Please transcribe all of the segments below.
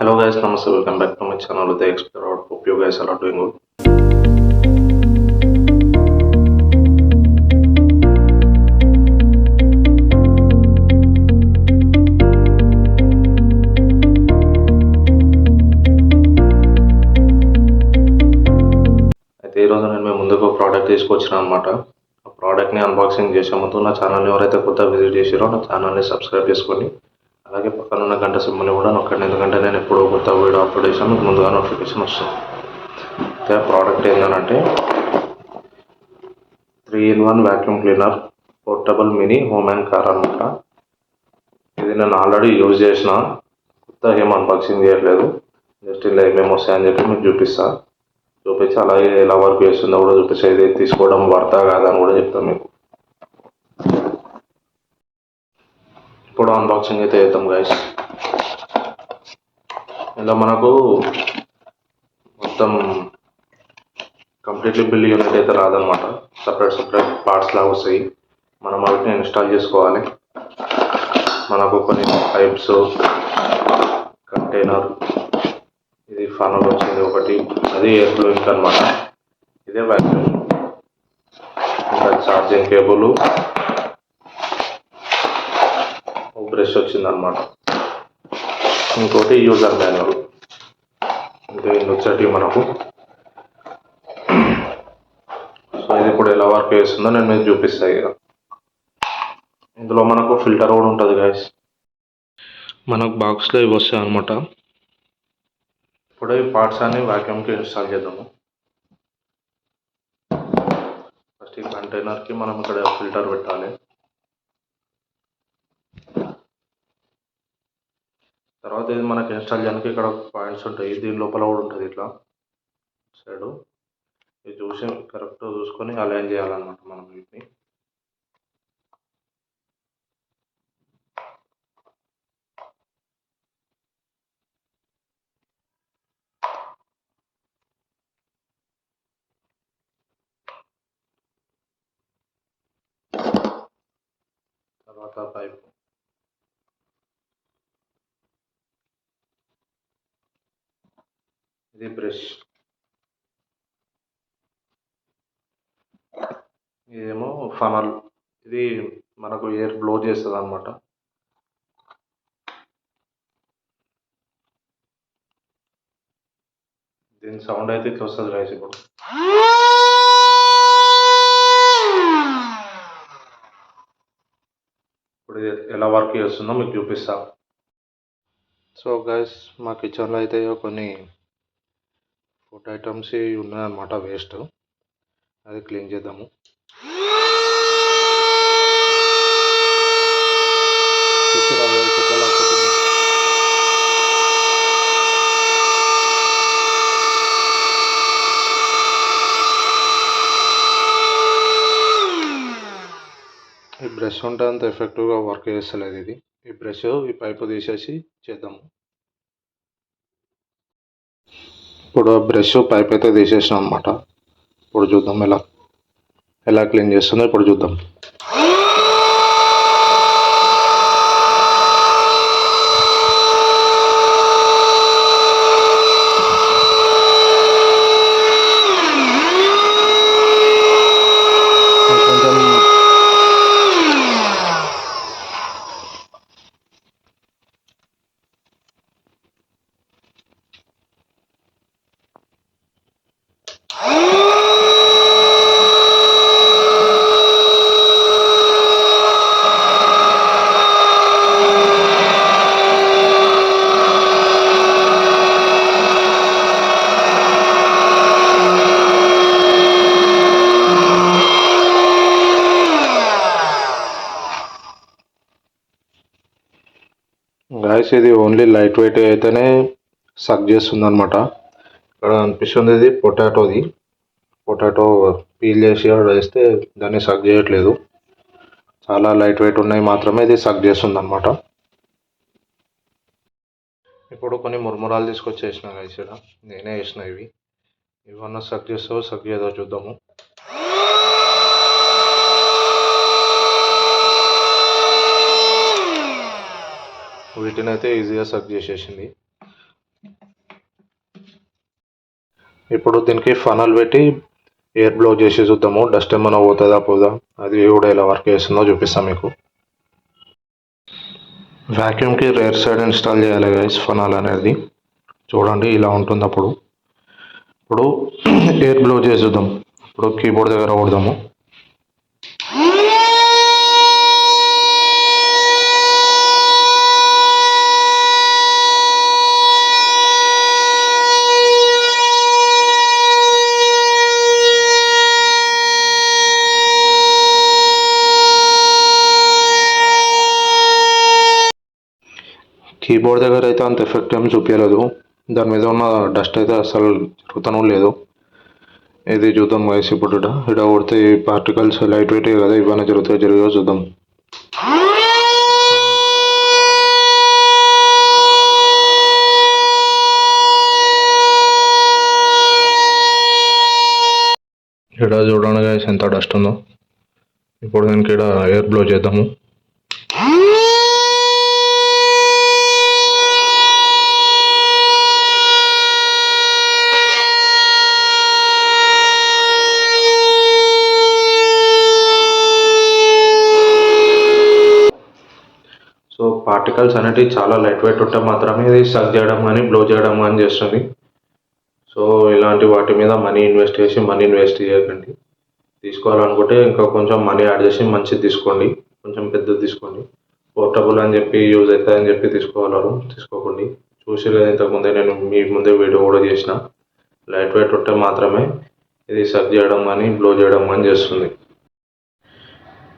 Hello guys, namaste. Welcome back to my channel with the Explorer. Hope you guys are doing good. అయితే ఈరోజు నేను మీ ముందుకు ఒక product తీసుకొచ్చిన అనమాట. ఆ ప్రోడక్ట్ని అన్బాక్సింగ్ చేసే ముందు నా ఛానల్ని ఎవరైతే కొత్తగా విజిట్ చేసారో నా ఛానల్ని సబ్స్క్రైబ్ చేసుకొని అలాగే పక్కన ఉన్న గంట సింబల్ని కూడా నొక్కండి. ఎందుకంటే నేను ఎప్పుడు కొత్త వీడియో అప్లోడ్ చేసాను మీకు ముందుగా నోటిఫికేషన్ వస్తుంది. అయితే ప్రోడక్ట్ ఏంటంటే 3-in-1 vacuum cleaner portable mini home and car అనమాట. ఇది నేను ఆల్రెడీ యూజ్ చేసిన, కొత్త ఏం అన్బాక్సింగ్ చేయట్లేదు. జస్ట్ ఇలా ఏమేమి వస్తాయని చెప్పి మీకు చూపించి అలాగే ఎలా వర్క్ చేస్తుందో కూడా చూపించి ఇది తీసుకోవడం వర్తా కాదని కూడా చెప్తాను మీకు. ఇప్పుడు అన్బాక్సింగ్ అయితే చేద్దాం గైస్. ఇలా మనకు మొత్తం కంప్లీట్లీ బిల్ యూనిట్ అయితే రాదనమాట. సపరేట్ పార్ట్స్ లాగా వస్తాయి. మనం వాటిని ఇన్స్టాల్ చేసుకోవాలి. మనకు కొన్ని పైప్స్, కంటైనర్, ఇది ఫనల్ వచ్చింది ఒకటి, అది ఎయిర్ బ్లోయింగ్ అనమాట. ఇదే వ్యాక్యూమ్, ఇంకా ఛార్జింగ్ కేబుల్, బ్రష్ వచ్చిందనమాట. ఇంకోటి యూజర్ మాన్యువల్. ఇది వచ్చేటి మనకు. సో ఇది ఇప్పుడు ఎలా వర్క్ చేస్తుందో నేను మీకు చూపిస్తాను. ఇక ఇందులో మనకు ఫిల్టర్ కూడా ఉంటుంది గైస్. మనకు బాక్స్లో ఇవి వస్తాయి అనమాట. ఇప్పుడు ఈ పార్ట్స్ అన్ని వ్యాక్యూమ్కి ఇన్స్టాల్ చేద్దాము. ఫస్ట్ ఈ కంటైనర్కి మనం ఇక్కడ ఫిల్టర్ పెట్టాలి. తర్వాత ఇది మనకి ఇన్స్టాల్ చేయడానికి ఇక్కడ పాయింట్స్ ఉంటాయి. దీని లోపల కూడా ఉంటుంది ఇట్లా సైడు. ఇది చూసి కరెక్ట్ చూసుకొని అలైన్ చేయాలన్నమాట మనం వీటిని. తర్వాత పైప్, ఇది బ్రష్, ఇదేమో ఫనల్. ఇది మనకు ఎయిర్ బ్లో చేస్తుంది అనమాట. దీని సౌండ్ అయితే ఇట్లా వస్తుంది గైస్. ఇప్పుడు ఇది ఎలా వర్క్ చేస్తుందో మీకు చూపిస్తా. సో గైస్, మా కిచెన్లో అయితే కొన్ని ఫుడ్ ఐటమ్స్ ఉన్నాయన్నమాట వేస్ట్. అది క్లీన్ చేద్దాము. ఈ బ్రష్ ఉంటే అంత ఎఫెక్టివ్గా వర్క్ చేస్తలేదు ఇది. ఈ బ్రష్ ఈ పైపు తీసేసి చేద్దాము. ఇప్పుడు బ్రష్ పైప్ అయితే తీసేసాం అనమాట. ఇప్పుడు చూద్దాం ఎలా క్లీన్ చేస్తుందో ఇప్పుడు చూద్దాం. గాయస్, ఇది ఓన్లీ లైట్ వెయిట్ అయితేనే సక్ చేస్తుంది అనమాట. ఇక్కడ అనిపిస్తుంది ఇది పొటాటో పీల్ చేసి వేస్తే దాన్ని సక్ చేయట్లేదు. చాలా లైట్ వెయిట్ ఉన్నాయి మాత్రమే ఇది సక్ చేస్తుంది అనమాట. ఇప్పుడు కొన్ని మురుమురాలు తీసుకొచ్చి వేసిన గైస్. ఇక్కడ నేనే వేసిన ఇవి. ఇవన్నా సక్ చేస్తావో సక్ చేయదో చూద్దాము. వీటిని అయితే ఈజీగా సక్ చేసేసింది. ఇప్పుడు దీనికి ఫనల్ పెట్టి ఎయిర్ బ్లో చేసి చూద్దాము, డస్ట్ ఏమైనా పోతుందా పోదా, అది కూడా ఎలా వర్క్ చేస్తుందో చూపిస్తాం మీకు. వ్యాక్యూమ్కి రేర్ సైడ్ ఇన్స్టాల్ చేయాలి గైస్ ఫనల్ అనేది. చూడండి ఇలా ఉంటుంది. ఇప్పుడు ఎయిర్ బ్లో చేసి చూద్దాం. ఇప్పుడు కీబోర్డ్ దగ్గర కొడదాము. కీబోర్డ్ దగ్గర అయితే అంత ఎఫెక్ట్ ఏం చూపించలేదు, దాని మీద ఉన్న డస్ట్ అయితే అసలు జరుగుతూ లేదు. ఇది చూద్దాం గైస్. ఇప్పుడు ఇక్కడ కొడితే పార్టికల్స్ లైట్ వెయిట్ కదా, ఇవన్నీ జరిగే చూద్దాం. ఇక్కడ చూడండి గైస్ ఎంత డస్ట్ ఉందో. ఇప్పుడు దీనికి ఇక్కడ ఎయిర్ బ్లో చేద్దాము. సో పార్టికల్స్ అనేటివి చాలా లైట్ వెయిట్ ఉంటే మాత్రమే ఇది సక్ చేయడం కానీ బ్లో చేయడం కానీ చేస్తుంది. సో ఇలాంటి వాటి మీద మనీ ఇన్వెస్ట్ చేయకండి. తీసుకోవాలనుకుంటే ఇంకా కొంచెం మనీ యాడ్ చేసి మంచిది తీసుకోండి, కొంచెం పెద్దది తీసుకోండి. పోర్టబుల్ అని చెప్పి యూజ్ అవుతుందని చెప్పి తీసుకోకండి. చూసి కదా ఇంతకుముందే నేను మీ ముందే వీడియో కూడా చేసిన. లైట్ వెయిట్ ఉంటే మాత్రమే ఇది సక్ చేయడం కానీ బ్లో చేయడం కానీ చేస్తుంది.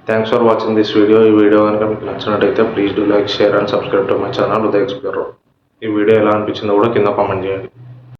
Thanks for watching this video. ఈ వీడియో కనుక మీకు నచ్చినట్టయితే please do like, share and subscribe to my channel Uday explorer. ఈ వీడియో ఎలా అనిపించిందో కూడా కింద కామెంట్ చేయండి.